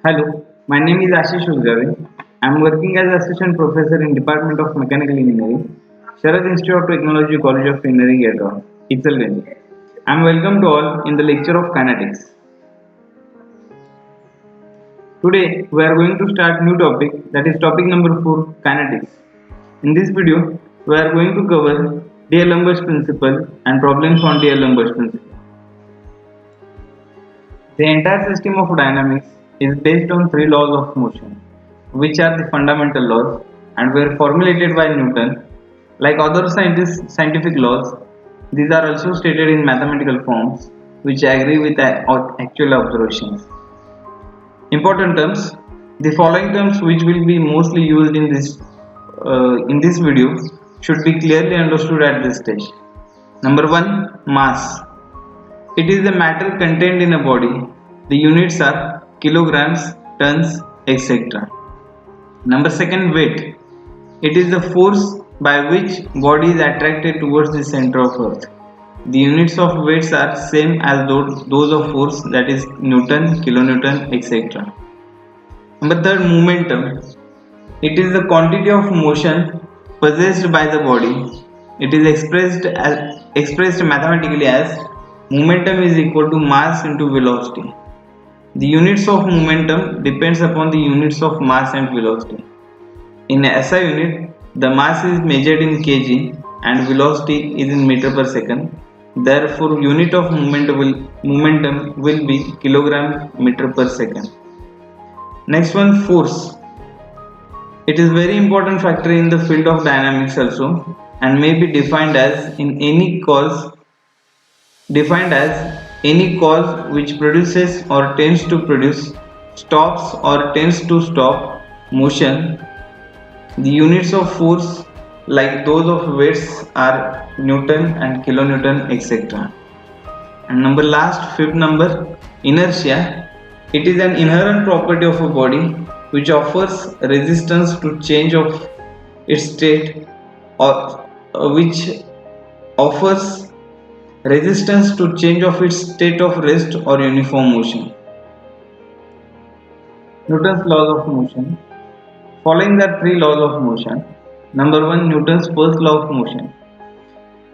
Hello, my name is Ashish Ulgave. I am working as assistant professor in Department of Mechanical Engineering, Sharad Institute of Technology, College of Engineering, Yadgaon, Ichalganj. I am welcome to all in the lecture of kinetics. Today we are going to start new topic, that is topic number 4, kinetics. In this video we are going to cover D'Alembert's principle and problems on D'Alembert's principle. The entire system of dynamics is based on three laws of motion, which are the fundamental laws and were formulated by Newton. Like other scientific laws, these are also stated in mathematical forms, which agree with actual observations. Important terms: the following terms, which will be mostly used in this video, should be clearly understood at this stage. Number one, mass. It is the matter contained in a body. The units are kilograms, tons, etc. Number second, weight. It is the force by which body is attracted towards the center of earth. The units of weights are same as those of force, that is Newton, kilonewton, etc. Number third, momentum. It is the quantity of motion possessed by the body. It is expressed mathematically as momentum is equal to mass into velocity. The units of momentum depends upon the units of mass and velocity. In SI unit, the mass is measured in kg and velocity is in meter per second. Therefore, unit of momentum will be kilogram meter per second. Next one, force. It is very important factor in the field of dynamics also, and may be defined as any cause which produces or tends to produce, stops or tends to stop motion. The units of force, like those of weights, are Newton and kilonewton, etc. And fifth number, inertia. It is an inherent property of a body which offers resistance to change of its state, or which offers resistance to change of its state of rest or uniform motion. Newton's laws of motion. Following the three laws of motion. Number one, Newton's first law of motion.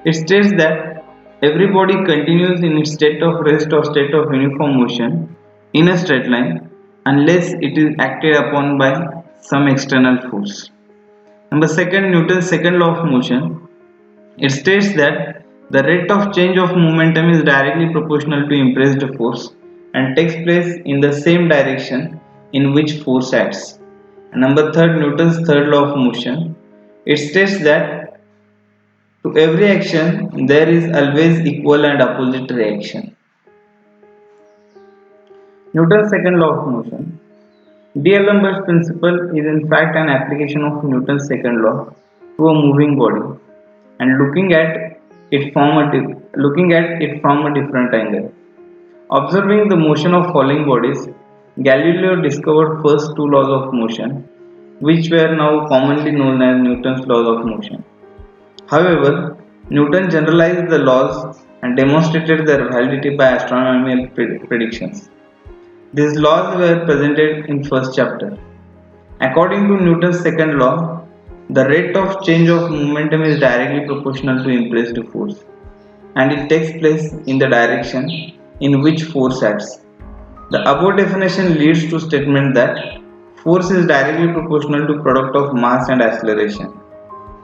It states that every body continues in its state of rest or state of uniform motion in a straight line unless it is acted upon by some external force. Number second, Newton's second law of motion. It states that the rate of change of momentum is directly proportional to impressed force and takes place in the same direction in which force acts. And number third, Newton's third law of motion. It states that to every action there is always equal and opposite reaction. Newton's second law of motion. D'Alembert's principle is in fact an application of Newton's second law to a moving body, and looking at it from a different angle. Observing the motion of falling bodies, Galileo discovered first two laws of motion, which were now commonly known as Newton's laws of motion. However, Newton generalized the laws and demonstrated their validity by astronomical predictions. These laws were presented in first chapter. According to Newton's second law, the rate of change of momentum is directly proportional to impressed force, and it takes place in the direction in which force acts. The above definition leads to statement that force is directly proportional to product of mass and acceleration,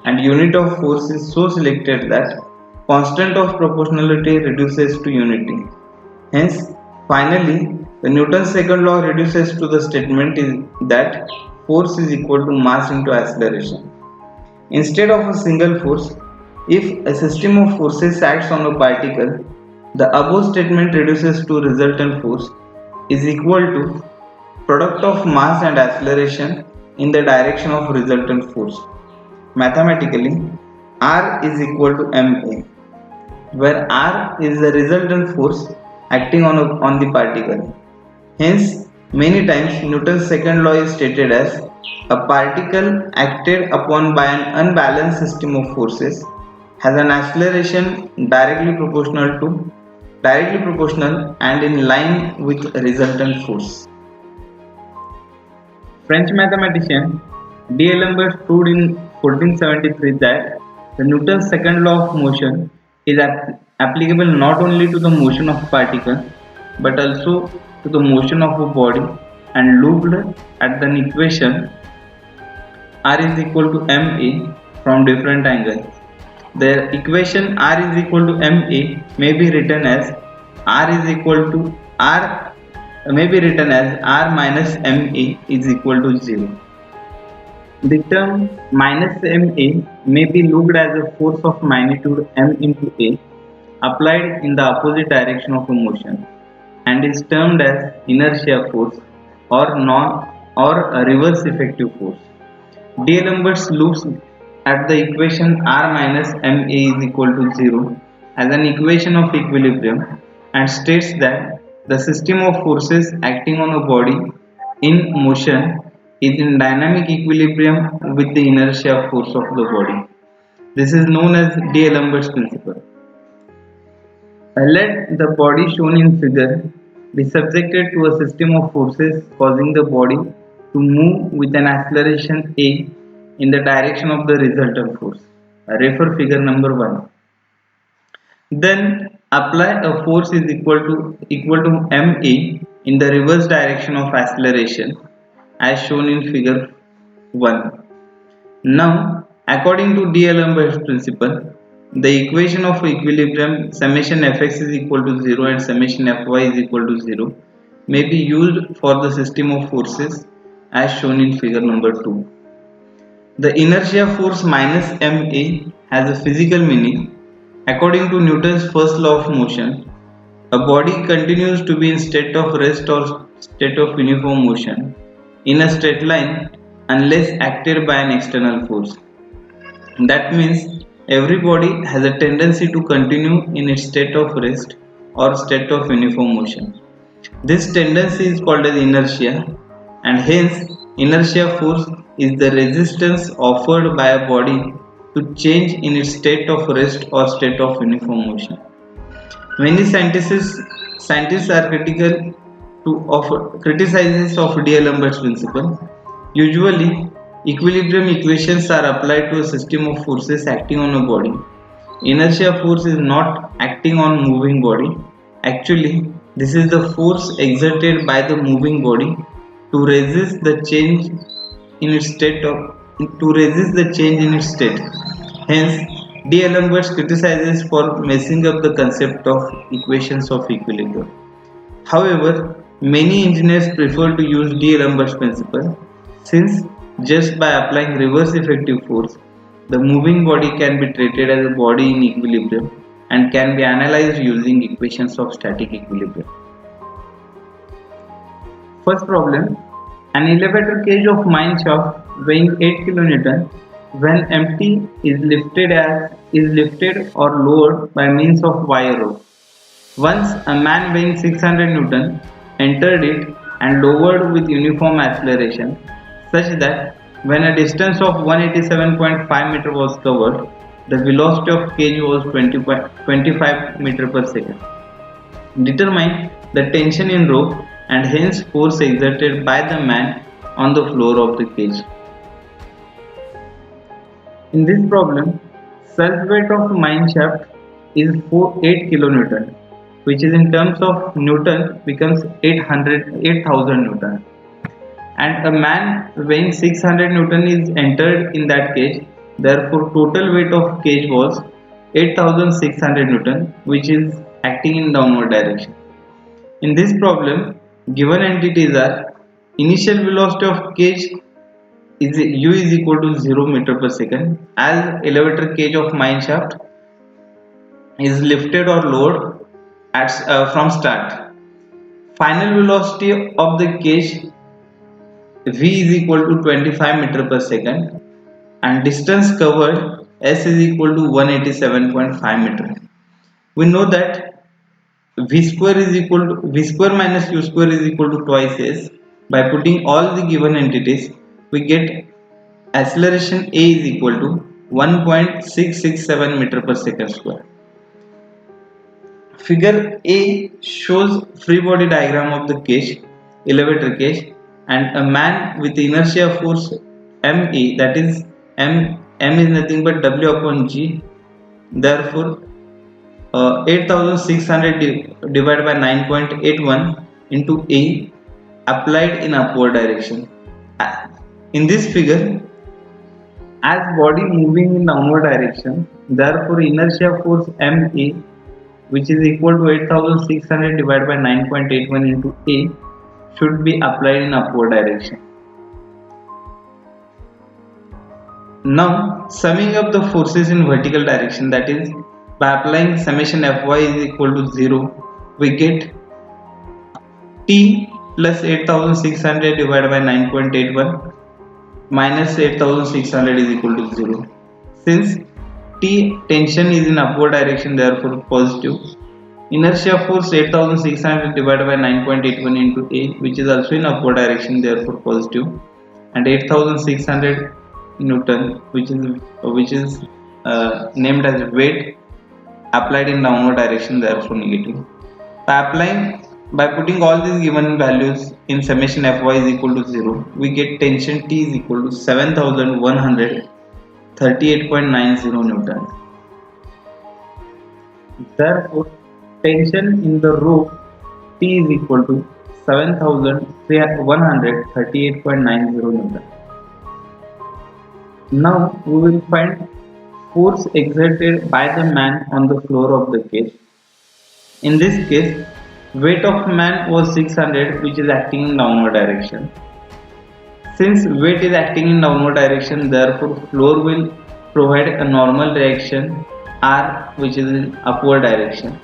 and unit of force is so selected that constant of proportionality reduces to unity. Hence, finally, the Newton's second law reduces to the statement that force is equal to mass into acceleration. Instead of a single force, if a system of forces acts on a particle, the above statement reduces to resultant force is equal to product of mass and acceleration in the direction of resultant force. Mathematically, R is equal to ma, where R is the resultant force acting on the particle. Hence, many times Newton's second law is stated as a particle acted upon by an unbalanced system of forces has an acceleration directly proportional and in line with resultant force. French mathematician D'Alembert proved in 1473 that the Newton's second law of motion is applicable not only to the motion of particles but also to the motion of a body, and looked at an equation R is equal to ma from different angles. The equation R is equal to ma may be written as R is equal to R may be written as R minus ma is equal to 0. The term minus ma may be looked as a force of magnitude m into a applied in the opposite direction of a motion, and is termed as inertia force or a reverse effective force. D'Alembert looks at the equation R minus ma is equal to 0 as an equation of equilibrium and states that the system of forces acting on a body in motion is in dynamic equilibrium with the inertia force of the body. This is known as D'Alembert's principle. Let the body shown in figure be subjected to a system of forces causing the body to move with an acceleration a in the direction of the resultant force. Refer figure number 1. Then apply a force is equal to ma in the reverse direction of acceleration as shown in figure 1. Now, according to D'Alembert's principle, the equation of equilibrium summation fx is equal to 0 and summation fy is equal to 0 may be used for the system of forces as shown in figure number 2. The inertia force minus ma has a physical meaning. According to Newton's first law of motion, a body continues to be in state of rest or state of uniform motion in a straight line unless acted by an external force. That means every body has a tendency to continue in its state of rest or state of uniform motion. This tendency is called as inertia, and hence inertia force is the resistance offered by a body to change in its state of rest or state of uniform motion. Many scientists are critical to offer criticizes of D'Alembert's principle. Usually, equilibrium equations are applied to a system of forces acting on a body. Inertia force is not acting on moving body. Actually, this is the force exerted by the moving body to resist the change in its state. Hence, D'Alembert criticizes for messing up the concept of equations of equilibrium. However, many engineers prefer to use D'Alembert's principle since just by applying reverse effective force, the moving body can be treated as a body in equilibrium and can be analyzed using equations of static equilibrium. First problem: an elevator cage of mine shaft weighing 8 kN when empty is lifted or lowered by means of wire rope. Once a man weighing 600 Newton entered it and lowered with uniform acceleration such that when a distance of 187.5 meter was covered, the velocity of cage was 25 meter per second. Determine the tension in rope and hence force exerted by the man on the floor of the cage. In this problem, self-weight of mine shaft is 8 kN, which is in terms of Newton becomes 8,000 Newton. And a man weighing 600 Newton is entered in that cage, therefore total weight of cage was 8,600 Newton, which is acting in downward direction. In this problem, given entities are initial velocity of cage is u is equal to 0 meter per second as elevator cage of mine shaft is lifted or lowered from start. Final velocity of the cage v is equal to 25 meter per second and distance covered s is equal to 187.5 meter. We know that v square minus u square is equal to twice s. By putting all the given entities, we get acceleration a is equal to 1.667 meter per second square. Figure A shows free body diagram of the cage, elevator cage, and a man with inertia force ME, that is M is nothing but W upon G. Therefore 8600 divided by 9.81 into A applied in upward direction. In this figure, as body moving in downward direction, therefore inertia force MA, which is equal to 8600 divided by 9.81 into A, should be applied in upward direction. Now summing up the forces in vertical direction, that is by applying summation Fy is equal to 0, we get T plus 8600 divided by 9.81 minus 8600 is equal to 0. Since T tension is in upward direction, therefore positive. Inertia force 8600 divided by 9.81 into A, which is also in upward direction, therefore positive, and 8600 Newton, which is named as weight, applied in downward direction, therefore negative. By putting all these given values in summation Fy is equal to 0, we get tension T is equal to 7138.90 Newton. Therefore, tension in the rope T is equal to 7138.90 Newton. Now we will find force exerted by the man on the floor of the cage. In this case, weight of man was 600, which is acting in downward direction. Since weight is acting in downward direction, therefore floor will provide a normal reaction R, which is in upward direction,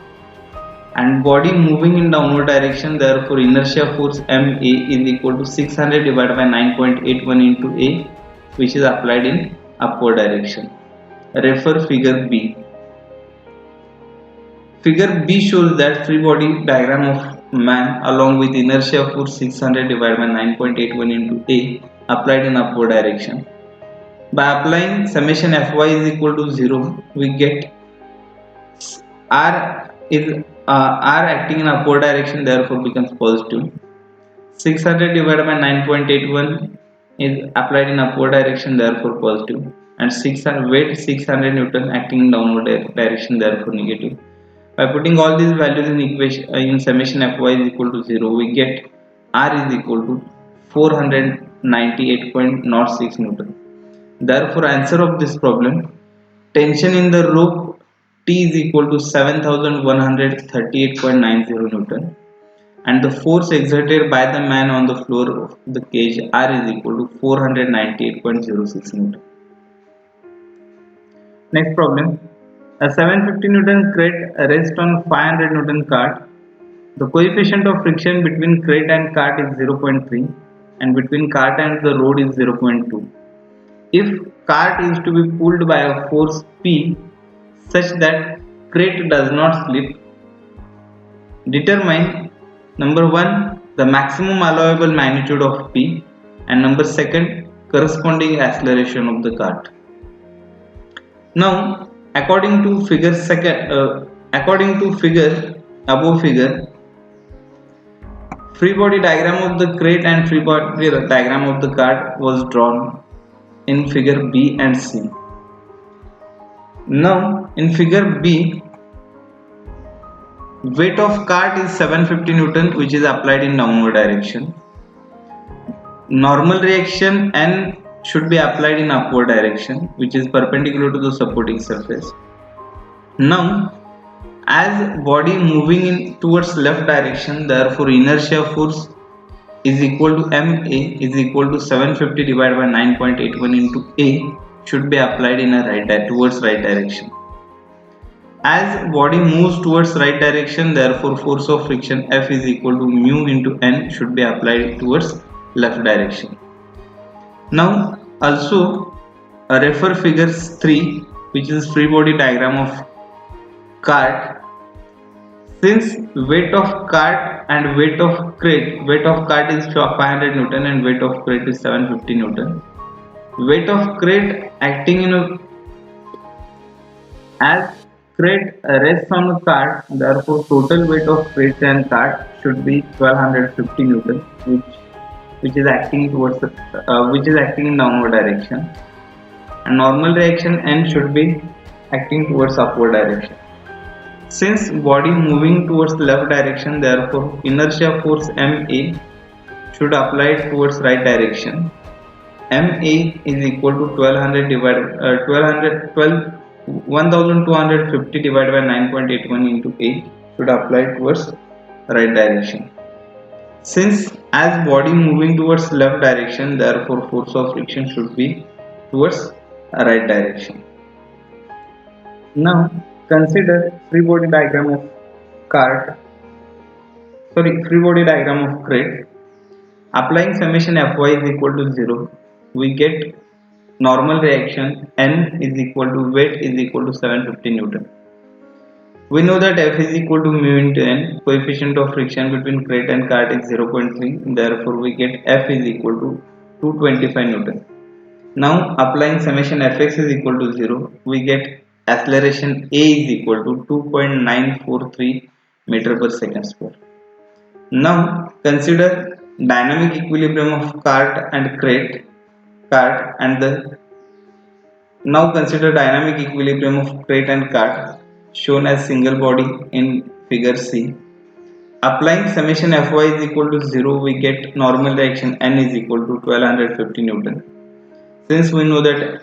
and body moving in downward direction, therefore inertia force MA is equal to 600 divided by 9.81 into A, which is applied in upward direction. Refer figure B. Figure B shows that free body diagram of man along with inertia force 600 divided by 9.81 into A applied in upward direction. By applying summation Fy is equal to 0, we get R acting in upward direction, therefore becomes positive. 600 divided by 9.81 is applied in upward direction, therefore positive, and 600 weight 600 Newton acting in downward direction, therefore negative. By putting all these values in equation in summation Fy is equal to 0, we get R is equal to 498.06 Newton. Therefore, answer of this problem: tension in the rope T is equal to 7138.90 Newton, and the force exerted by the man on the floor of the cage R is equal to 498.06 Newton. Next problem. A 750 Newton crate rests on 500 Newton cart. The coefficient of friction between crate and cart is 0.3 and between cart and the road is 0.2. If cart is to be pulled by a force P such that crate does not slip, determine number 1 the maximum allowable magnitude of P, and number 2 corresponding acceleration of the cart. Now according to above figure, free body diagram of the crate and free body diagram of the cart was drawn in figure B and C. Now in figure B, weight of cart is 750 Newton, which is applied in downward direction. Normal reaction N should be applied in upward direction, which is perpendicular to the supporting surface. Now as body moving in towards left direction, therefore inertia force is equal to MA is equal to 750 divided by 9.81 into A should be applied in a towards right direction. As body moves towards right direction, therefore force of friction F is equal to mu into N should be applied towards left direction. Now also refer figure 3, which is free body diagram of cart. Since weight of cart and weight of crate, weight of cart is 500 Newton and weight of crate is 750 Newton. Weight of crate acting in as crate rests on a cart, therefore total weight of crate and cart should be 1250 Newton, which which is acting towards which is acting in downward direction, and normal reaction N should be acting towards upward direction. Since body moving towards the left direction, therefore inertia force MA should apply towards right direction. MA is equal to 1200 divided 1250 divided by 9.81 into A should apply towards right direction. Since as body moving towards left direction, therefore force of friction should be towards right direction. Now consider free body diagram of free body diagram of crate. Applying summation Fy is equal to 0, we get normal reaction N is equal to weight is equal to 750 Newton. We know that F is equal to mu into N, coefficient of friction between crate and cart is 0.3, therefore we get F is equal to 225 Newton. Now applying summation Fx is equal to 0, we get acceleration A is equal to 2.943 meter per second square. Now consider dynamic equilibrium of cart and cart shown as single body in figure C. Applying summation Fy is equal to 0, we get normal reaction N is equal to 1250 Newton. Since we know that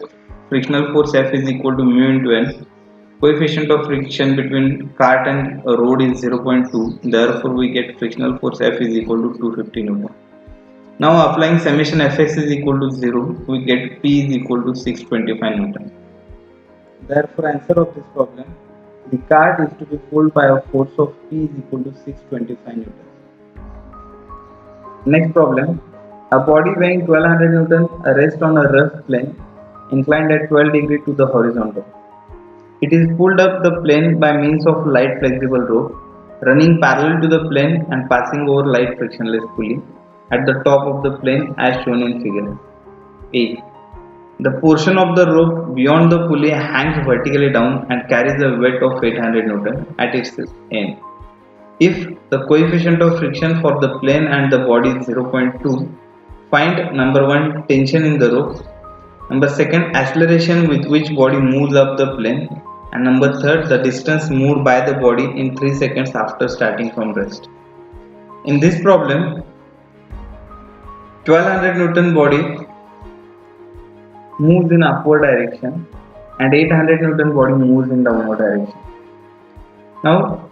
frictional force F is equal to mu into N, coefficient of friction between cart and road is 0.2, therefore we get frictional force F is equal to 250 Newton. Now applying summation Fx is equal to 0, we get P is equal to 625 Newton. Therefore answer of this problem, the cart is to be pulled by a force of P is equal to 625 Newton. Next problem, a body weighing 1200 Newton rests on a rough plane inclined at 12 degrees to the horizontal. It is pulled up the plane by means of light flexible rope running parallel to the plane and passing over light frictionless pulley at the top of the plane as shown in figure A. The portion of the rope beyond the pulley hangs vertically down and carries a weight of 800 Newton at its end. If the coefficient of friction for the plane and the body is 0.2, find number 1 tension in the rope, number 2 acceleration with which body moves up the plane, and number 3 the distance moved by the body in 3 seconds after starting from rest. In this problem, 1200 Newton body moves in upward direction and 800 Newton body moves in downward direction. Now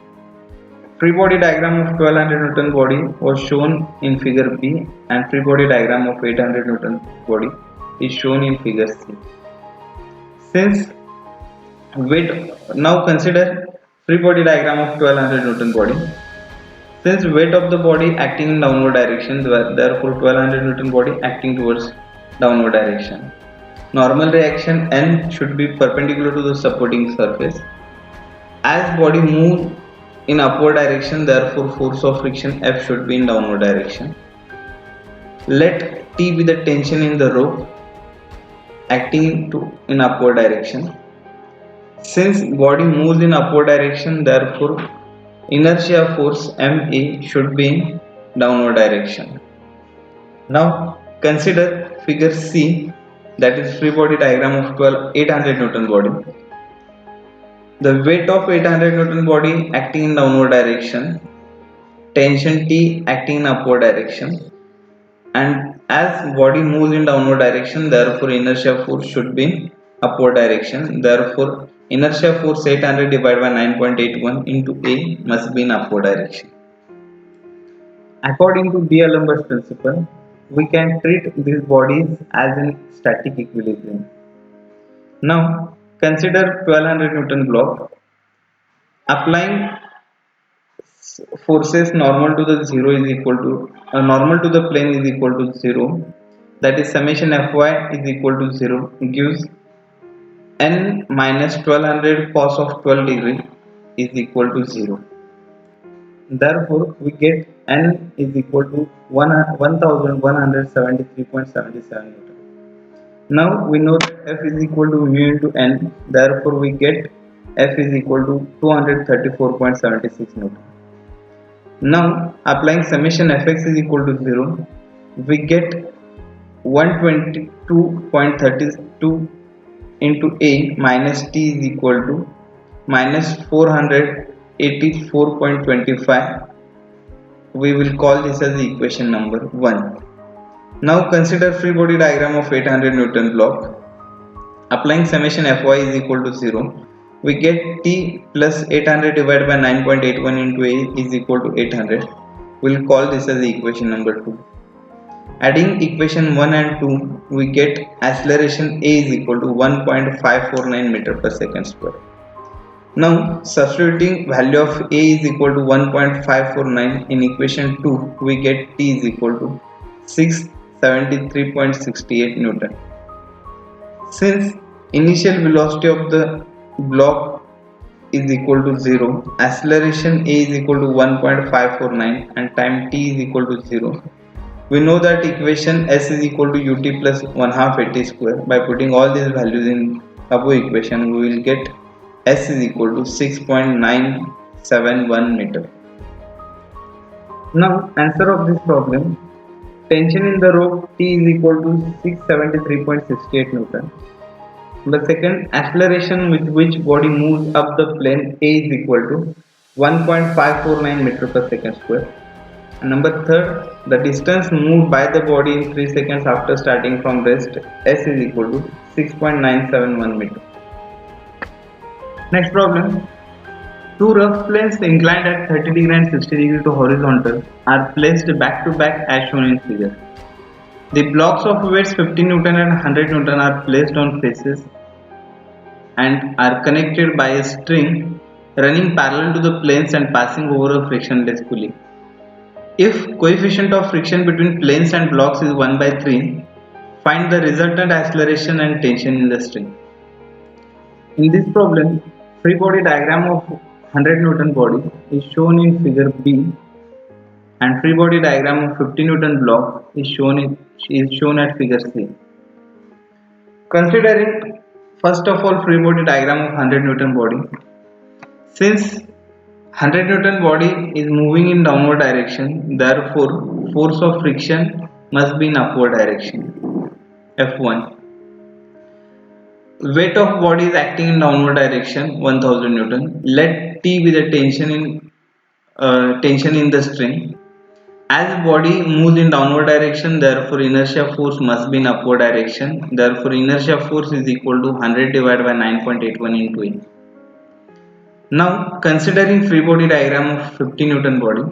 free body diagram of 1200 Newton body was shown in figure B and free body diagram of 800 Newton body is shown in figure C. Since weight, now consider free body diagram of 1200 Newton body. Since weight of the body acting in downward direction, therefore 1200 Newton body acting towards downward direction. Normal reaction N should be perpendicular to the supporting surface. As body moves in upward direction, therefore force of friction F should be in downward direction. Let T be the tension in the rope acting in upward direction. Since body moves in upward direction, therefore inertia force MA should be in downward direction. Now consider figure C, that is free body diagram of 800 Newton body. The weight of 800 Newton body acting in downward direction, tension T acting in upward direction, and as body moves in downward direction, therefore inertia force should be in upward direction. Therefore inertia force 800 divided by 9.81 into A must be in upward direction. According to D'Alembert's principle, we can treat these bodies as in static equilibrium. Now consider 1200 Newton block. Applying forces normal to the plane is equal to 0, that is summation Fy is equal to 0, gives N minus 1200 cos of 12 degree is equal to 0. Therefore we get N is equal to 1173.77 Newton. Now we know that F is equal to mu into N, therefore we get F is equal to 234.76 Newton. Now applying summation Fx is equal to 0, we get 122.32 into A minus T is equal to minus 484.25. We will call this as the equation number 1. Now consider free body diagram of 800 Newton block. Applying summation Fy is equal to 0. We get T plus 800 divided by 9.81 into A is equal to 800. We will call this as the equation number 2. Adding equation 1 and 2, we get acceleration A is equal to 1.549 meter per second square. Now substituting value of A is equal to 1.549 in equation 2, we get T is equal to 673.68 Newton. Since initial velocity of the block is equal to 0, acceleration A is equal to 1.549 and time T is equal to 0. We know that equation S is equal to ut plus 1 half at square. By putting all these values in above equation, we will get S is equal to 6.971 meter. Now answer of this problem. Tension in the rope T is equal to 673.68 Newton. The second, acceleration with which body moves up the plane A is equal to 1.549 meter per second square. And number third, the distance moved by the body in 3 seconds after starting from rest S is equal to 6.971 meter. Next problem. Two rough planes inclined at 30 degree and 60 degree to horizontal are placed back to back as shown in figure. The blocks of weights 50 Newton and 100 Newton are placed on faces and are connected by a string running parallel to the planes and passing over a frictionless pulley. If coefficient of friction between planes and blocks is 1 by 3, find the resultant acceleration and tension in the string. In this problem, free body diagram of 100 Newton body is shown in figure B and free body diagram of 50 Newton block is shown at figure C. Considering first of all free body diagram of 100 Newton body, since 100 Newton body is moving in downward direction, therefore force of friction must be in upward direction, F1. Weight of body is acting in downward direction, 1000 Newton. Let T be the tension in the string. As body moves in downward direction, therefore inertia force must be in upward direction. Therefore inertia force is equal to 100 divided by 9.81 into A. Now considering free body diagram of 50 Newton body,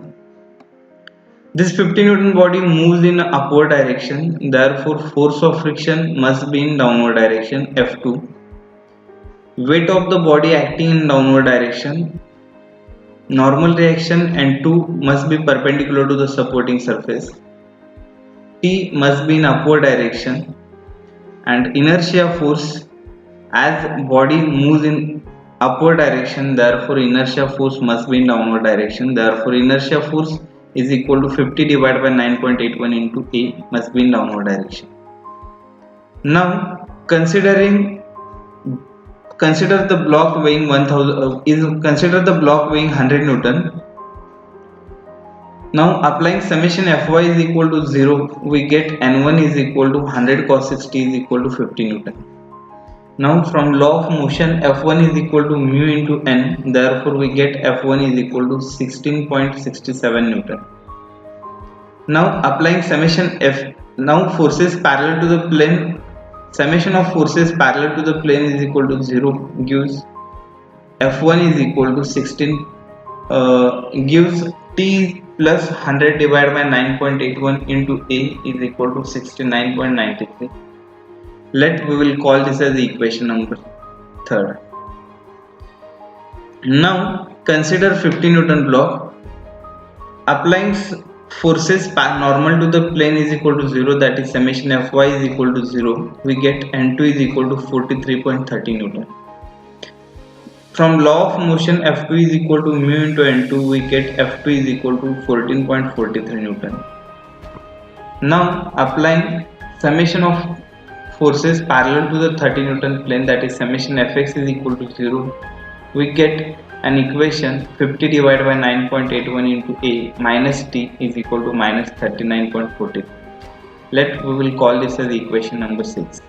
this 50 Newton body moves in upward direction, therefore force of friction must be in downward direction, F2. Weight of the body acting in downward direction, normal reaction N2 must be perpendicular to the supporting surface. T must be in upward direction and inertia force, as body moves in upward direction, therefore inertia force must be in downward direction. Therefore inertia force is equal to 50 divided by 9.81 into A must be in downward direction. Now consider the block weighing 100 Newton. Now applying summation Fy is equal to 0, we get N1 is equal to 100 cos 60 is equal to 50 Newton. Now from law of motion F1 is equal to mu into N, therefore we get F1 is equal to 16.67 Newton. Now applying summation F, now forces parallel to the plane, summation of forces parallel to the plane is equal to 0 gives F1 is equal to 16, gives T plus 100 divided by 9.81 into A is equal to 69.93. We will call this as the equation number 3rd. Now consider 50 Newton block. Applying forces normal to the plane is equal to 0, that is summation Fy is equal to 0. We get N2 is equal to 43.30 Newton. From law of motion F2 is equal to mu into N2, we get F2 is equal to 14.43 Newton. Now applying summation of forces parallel to the 30 Newton plane, that is summation Fx is equal to 0, we get an equation 50 divided by 9.81 into A minus T is equal to minus 39.43. We will call this as equation number 6.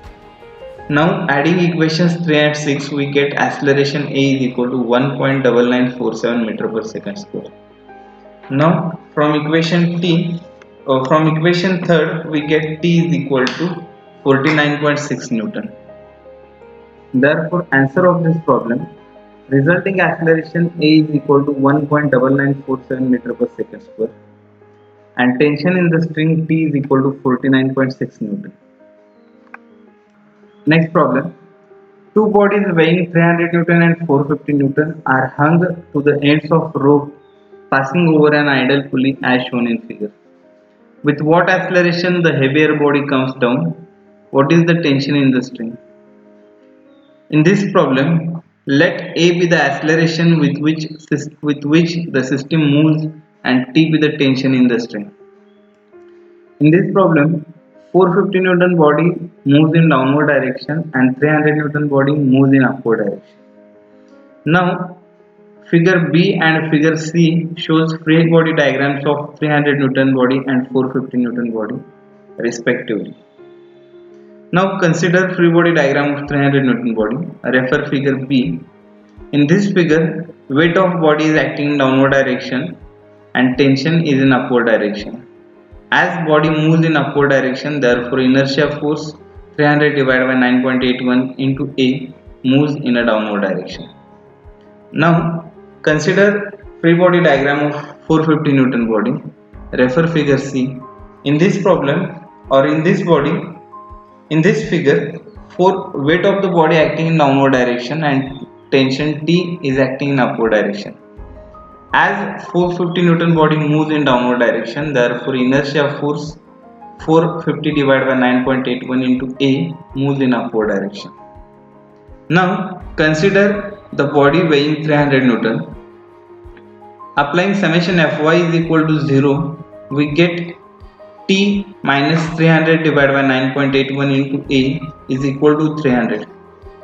Now adding equations 3 and 6, we get acceleration A is equal to 1.9947 meter per second square. Now from equation third, we get T is equal to 49.6 Newton. Therefore, answer of this problem, resulting acceleration A is equal to 1.9947 meter per second square and tension in the string T is equal to 49.6 Newton. Next problem. Two bodies weighing 300 Newton and 450 Newton are hung to the ends of rope passing over an idle pulley as shown in figure. With what acceleration the heavier body comes down? What is the tension in the string? In this problem, let A be the acceleration with which the system moves and T be the tension in the string. In this problem, 450 Newton body moves in downward direction and 300 Newton body moves in upward direction. Now, figure B and figure C shows free body diagrams of 300 Newton body and 450 Newton body respectively. Now consider free body diagram of 300 Newton body. Refer figure B. In this figure, weight of body is acting in downward direction and tension is in upward direction. As body moves in upward direction, therefore inertia force 300 divided by 9.81 into A moves in a downward direction. Now consider free body diagram of 450 Newton body. Refer figure C. In this problem or in this figure, weight of the body acting in downward direction and tension T is acting in upward direction. As 450 Newton body moves in downward direction, therefore inertia force 450 divided by 9.81 into A moves in upward direction. Now consider the body weighing 300 Newton. Applying summation Fy is equal to 0, we get T minus 300 divided by 9.81 into A is equal to 300.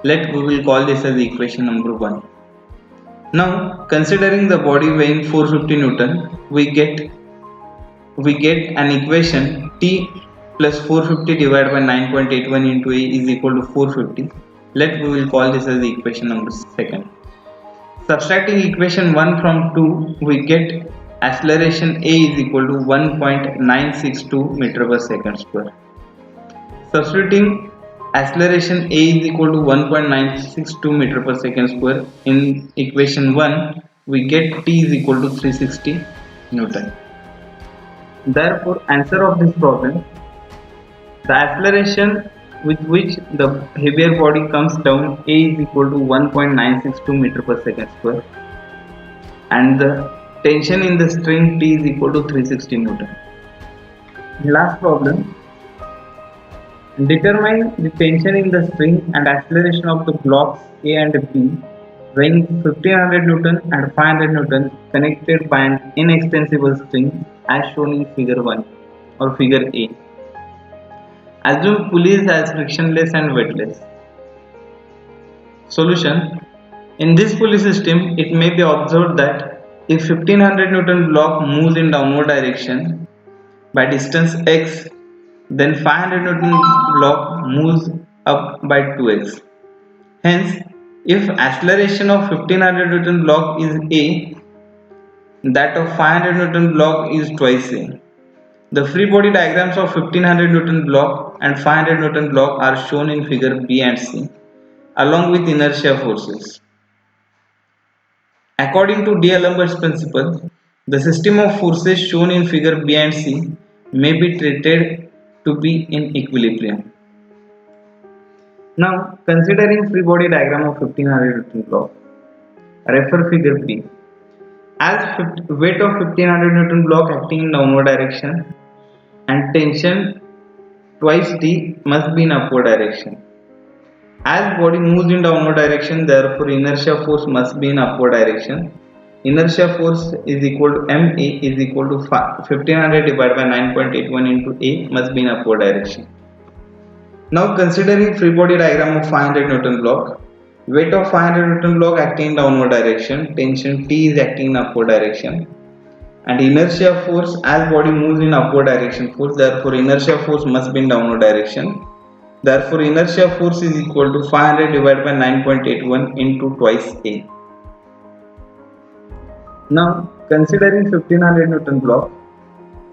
We will call this as equation number 1. Now considering the body weighing 450 Newton, we get an equation T plus 450 divided by 9.81 into A is equal to 450. We will call this as equation number 2. Subtracting equation 1 from 2, we get acceleration A is equal to 1.962 meter per second square. Substituting acceleration A is equal to 1.962 meter per second square in equation 1, we get T is equal to 360 Newton. Therefore, answer of this problem, the acceleration with which the heavier body comes down A is equal to 1.962 meter per second square and the tension in the string T is equal to 360 Newton. Last problem, determine the tension in the string and acceleration of the blocks A and B weighing 1500 Newton and 500 Newton connected by an inextensible string as shown in figure 1 or figure A. Assume pulleys as frictionless and weightless. Solution. In this pulley system, it may be observed that if 1500 Newton block moves in downward direction by distance x, then 500 Newton block moves up by 2x. Hence, if acceleration of 1500 Newton block is A, that of 500 Newton block is twice A. The free body diagrams of 1500 Newton block and 500 Newton block are shown in figure B and C along with inertia forces. According to D'Alembert's principle, the system of forces shown in figure B and C may be treated to be in equilibrium. Now considering free body diagram of 1500 Newton block, refer figure B. As weight of 1500 Newton block acting in downward direction and tension twice T must be in upward direction. As body moves in downward direction, therefore inertia force must be in upward direction. Inertia force is equal to MA is equal to 1500 divided by 9.81 into A must be in upward direction. Now considering free body diagram of 500 Newton block, weight of 500 Newton block acting in downward direction, tension T is acting in upward direction And inertia force, as body moves in upward direction force, therefore inertia force must be in downward direction. Therefore inertia force is equal to 500 divided by 9.81 into twice A. Now considering 1500 Newton block,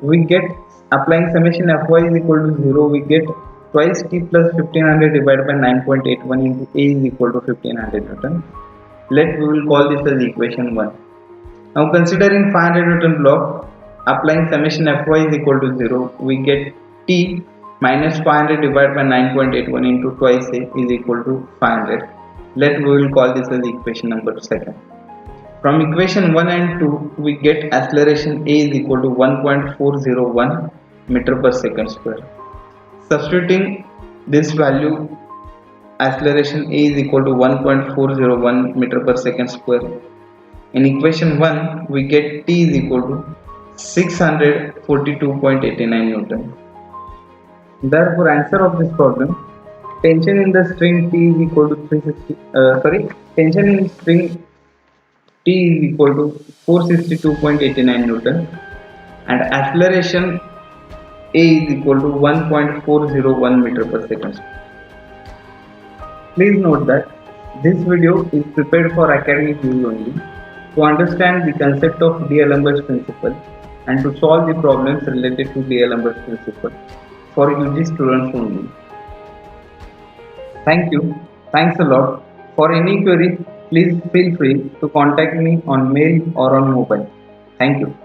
we get, applying summation Fy is equal to 0, we get twice T plus 1500 divided by 9.81 into A is equal to 1500 Newton. We will call this as equation 1. Now considering 500 Newton block, applying summation Fy is equal to 0, we get T minus 500 divided by 9.81 into twice A is equal to 500. We will call this as equation number 2. From equation 1 and 2, we get acceleration A is equal to 1.401 meter per second square. Substituting this value, acceleration A is equal to 1.401 meter per second square. In equation 1, we get T is equal to 642.89 Newton. Therefore, answer of this problem: tension in the string T is equal to tension in string T is equal to 462.89 Newton, and acceleration A is equal to 1.401 meter per second. Please note that this video is prepared for academic use only, to understand the concept of D'Alembert's principle and to solve the problems related to D'Alembert's principle for UG students only. Thank you. Thanks a lot. For any query, please feel free to contact me on mail or on mobile. Thank you.